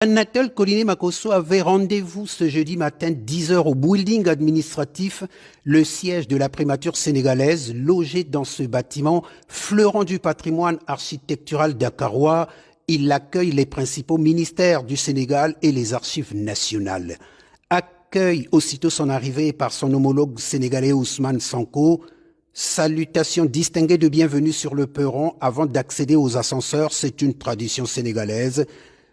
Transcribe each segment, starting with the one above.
Anatole Koliné-Makosso avait rendez-vous ce jeudi matin 10 heures au building administratif, le siège de la primature sénégalaise, logé dans ce bâtiment, fleuron du patrimoine architectural dakarois. Il accueille les principaux ministères du Sénégal et les archives nationales. Accueille aussitôt son arrivée par son homologue sénégalais Ousmane Sonko. Salutations distinguées de bienvenue sur le perron avant d'accéder aux ascenseurs, c'est une tradition sénégalaise.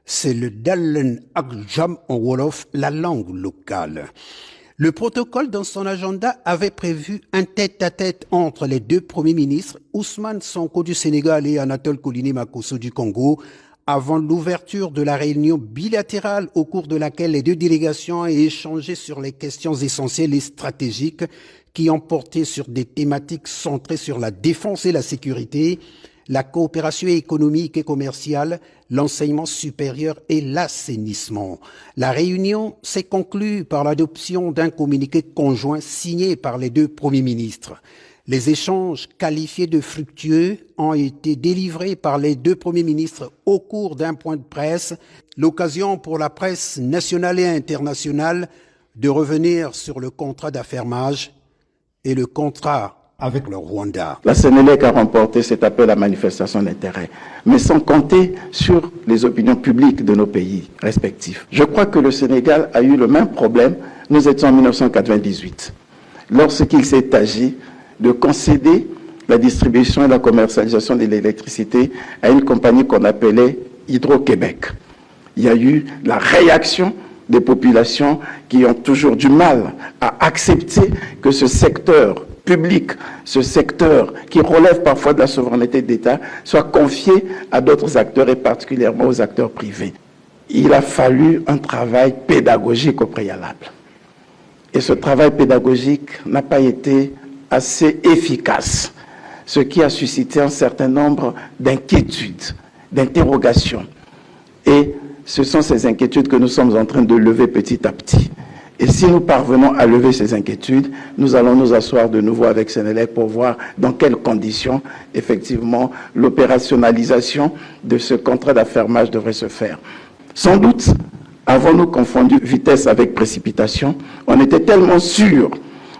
C'est le Dalen Akjam en Wolof, la langue locale. Le protocole dans son agenda avait prévu un tête-à-tête entre les deux premiers ministres, Ousmane Sonko du Sénégal et Anatole Koliné-Makosso du Congo, avant l'ouverture de la réunion bilatérale au cours de laquelle les deux délégations ont échangé sur les questions essentielles et stratégiques qui ont porté sur des thématiques centrées sur la défense et la sécurité, la coopération économique et commerciale, l'enseignement supérieur et l'assainissement. La réunion s'est conclue par l'adoption d'un communiqué conjoint signé par les deux premiers ministres. Les échanges qualifiés de fructueux ont été délivrés par les deux premiers ministres au cours d'un point de presse, l'occasion pour la presse nationale et internationale de revenir sur le contrat d'affermage et le contrat avec le Rwanda. La Sénélec a remporté cet appel à manifestation d'intérêt, mais sans compter sur les opinions publiques de nos pays respectifs. Je crois que le Sénégal a eu le même problème, nous étions en 1998, lorsqu'il s'est agi de concéder la distribution et la commercialisation de l'électricité à une compagnie qu'on appelait Hydro-Québec. Il y a eu la réaction des populations qui ont toujours du mal à accepter que ce secteur public, ce secteur qui relève parfois de la souveraineté d'État, soit confié à d'autres acteurs et particulièrement aux acteurs privés. Il a fallu un travail pédagogique au préalable. Et ce travail pédagogique n'a pas été assez efficace, ce qui a suscité un certain nombre d'inquiétudes, d'interrogations. Et ce sont ces inquiétudes que nous sommes en train de lever petit à petit. Et si nous parvenons à lever ces inquiétudes, nous allons nous asseoir de nouveau avec Sénélec pour voir dans quelles conditions, effectivement, l'opérationnalisation de ce contrat d'affermage devrait se faire. Sans doute, avons-nous confondu vitesse avec précipitation. On était tellement sûrs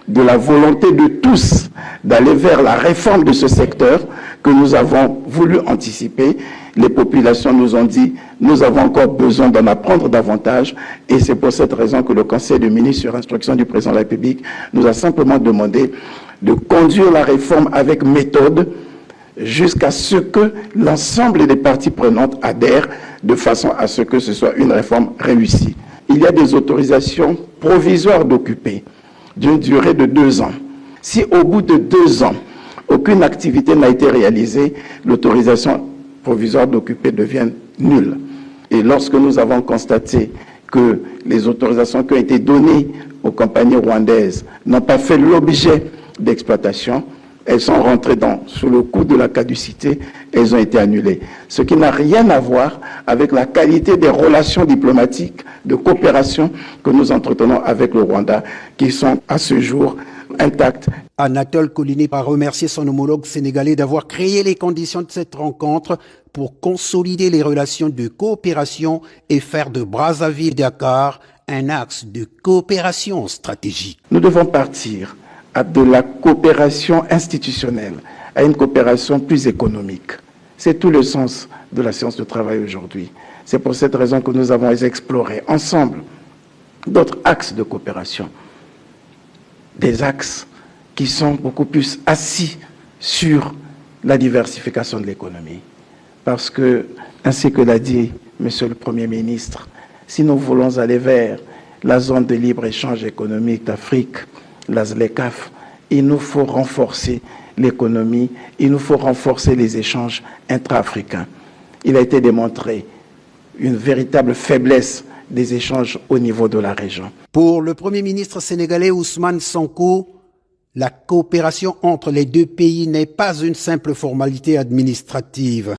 de la volonté de tous d'aller vers la réforme de ce secteur que nous avons voulu anticiper. Les populations nous ont dit, nous avons encore besoin d'en apprendre davantage et c'est pour cette raison que le Conseil des ministres, sur instruction du président de la République, nous a simplement demandé de conduire la réforme avec méthode jusqu'à ce que l'ensemble des parties prenantes adhèrent de façon à ce que ce soit une réforme réussie. Il y a des autorisations provisoires d'occuper d'une durée de 2 ans. Si au bout de 2 ans, aucune activité n'a été réalisée, l'autorisation provisoire d'occuper devient nulle. Et lorsque nous avons constaté que les autorisations qui ont été données aux compagnies rwandaises n'ont pas fait l'objet d'exploitation, elles sont rentrées sous le coup de la caducité, elles ont été annulées. Ce qui n'a rien à voir avec la qualité des relations diplomatiques, de coopération que nous entretenons avec le Rwanda, qui sont à ce jour intactes. Anatole Koliné a remercié son homologue sénégalais d'avoir créé les conditions de cette rencontre pour consolider les relations de coopération et faire de Brazzaville-Dakar un axe de coopération stratégique. Nous devons partir de la coopération institutionnelle à une coopération plus économique. C'est tout le sens de la séance de travail aujourd'hui. C'est pour cette raison que nous avons exploré ensemble d'autres axes de coopération. Des axes qui sont beaucoup plus assis sur la diversification de l'économie. Parce que, ainsi que l'a dit Monsieur le Premier ministre, si nous voulons aller vers la zone de libre-échange économique d'Afrique, la ZLECAf, il nous faut renforcer l'économie, il nous faut renforcer les échanges intra-africains. Il a été démontré une véritable faiblesse des échanges au niveau de la région. Pour le Premier ministre sénégalais Ousmane Sonko, la coopération entre les deux pays n'est pas une simple formalité administrative.